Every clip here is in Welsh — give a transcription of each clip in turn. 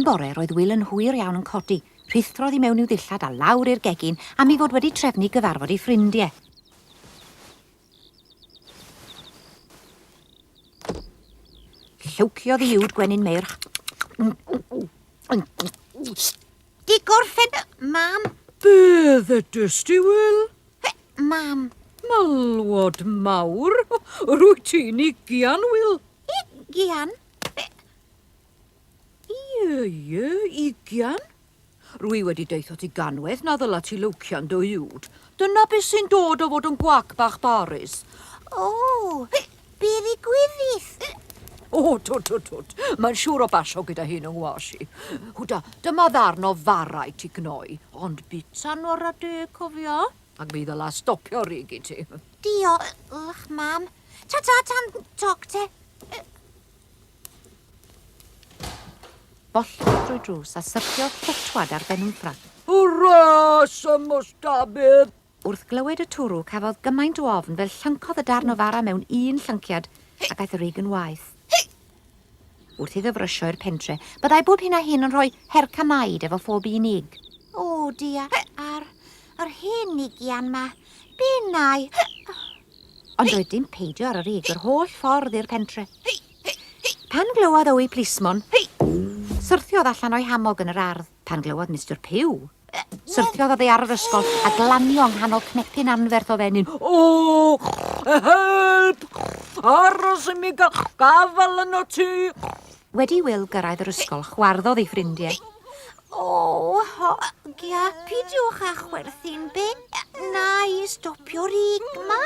Un bore roedd Wil yn hwyr iawn yn codi. Rhithrodd I mewn i'w ddillad a lawr i'r gegin am I fod wedi trefnu gyfarfod I ffrindiau. Llwciodd I uwd gwenyn meir. Di gorffen, mam. Be ddedys di, Wil? Mam. Malwod mawr. Rwyt ti'n ugian, Wil? Gian? Ie, ugian. Rwy wedi deitho ti ganwaith na ddyla ti lwcian do iwd. Dyna beth sy'n dod o fod yn gwac bach baris. O, be ddigwyddith? O, tut. Mae'n siŵr o basio gyda hyn yng ngwasi. Hwda, dyma ddarn o farau ti gnoi. Ond bita'n o'r ade, cofia? Ac mi ddyla stopio rig I ti. Diolch, mam. Ta tan doctor. Bollodd drwy drws a syrthiodd lletwad ar ben ffrag. Hwra, symustabydd! Wrth glywed y twrw cafodd gymaint o ofn fel llyncodd y darn o fara mewn un llynkiad ac aeth y rig yn waith. Wrth iddo frysio i'r pentre, byddai bob hyn a hyn yn rhoi hercamaid efo phob unig. O, dia, yr hen ugian ma. Benau. Ond roedd dim peidio ar y rig yr holl ffordd i'r pentre. Pan glywodd o'i plismon, syrthiodd allan o'i hamog yn yr ardd. Pan glywodd Mr Pew, syrthiodd oddi ar yr ysgol a glanio yng nghanol cnepyn anferth o fenyn. O, help! Aros I mi gael gafal yn o ti! Wedi Wil gyrraedd yr ysgol, chwarddodd ei ffrindiau. O, hogia, pidiwch â chwerthu'n ben. Na I stopio rig ma.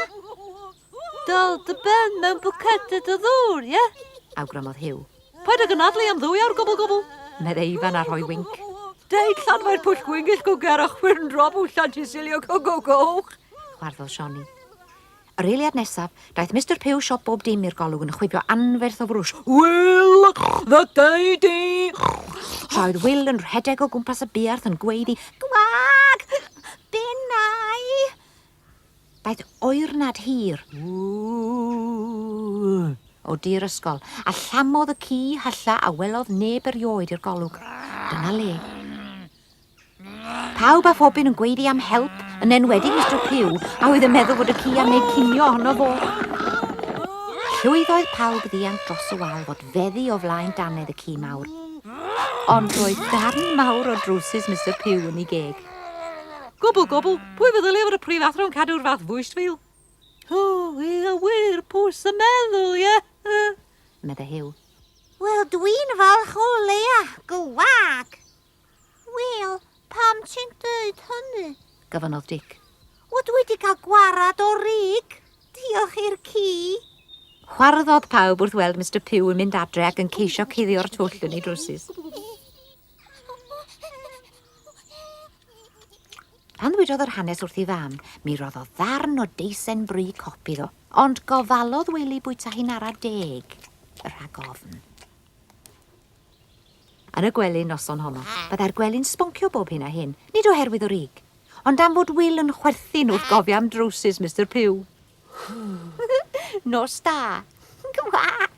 Dal dy ben mewn bwcedau dy ddŵr, ie? Awgrymodd Huw. Paid ag anadlu am ddwy ar gobl. Medde Ifan a rhoi winc. Deud llan mae'r pwll gwyngyll gwger a chwyrndrob wllan ti silio goch. Chwarddodd Sioni. Yr eiliad nesaf, daeth Mr Pew siop bob dim i'r golwg yn chwibio anferth o frwsh. Wil, ddydau di! Roedd Wil yn rhedeg o gwmpas y buarth yn gweiddi. Gwag! Benau! Daeth oernad hir o dir ysgol a llamodd y ci halla a welodd neb erioed i'r golwg. Dyna le. Pawb a phobyn yn gweiddi am help, yn enwedig Mr Pew, a oedd yn meddwl fod y ci am wneud cinio ohono fo. Llwyddoedd pawb ddianc dros y wal fod feddi o flaen danedd y ci mawr. Ond roedd darn mawr o drwsus Mr Pew yn ei geg. Gobl, pwy feddylia fod y prifathro'n cadw'r fath fwysd, Wil? O, wir, pws y meddwl, ie? Medde Huw. Wel, dwi'n falch o lea, gwag. Wel, pam ti'n dweud hynny? Gyfynodd Dick. Wel, dwi wedi cael gwarad o rig. Diolch i'r ci. Chwarddodd pawb wrth weld Mr Pew yn mynd adre ac yn ceisio cuddio'r twll yn ei drwsus. Pan ddwedodd yr hanes wrth ei fam, mi roedd o ddarn o deisen bri copi ddo, ond gofalodd Wil I bwyta hi'n ara 10, rhag ofn. Yn y gwely noson honno, byddai'r gwely'n sboncio bob hyn a hyn, nid oherwydd o rig, ond am fod Wil yn chwerthin wrth gofio am drwsus Mr Pew. Nos da. Gwag!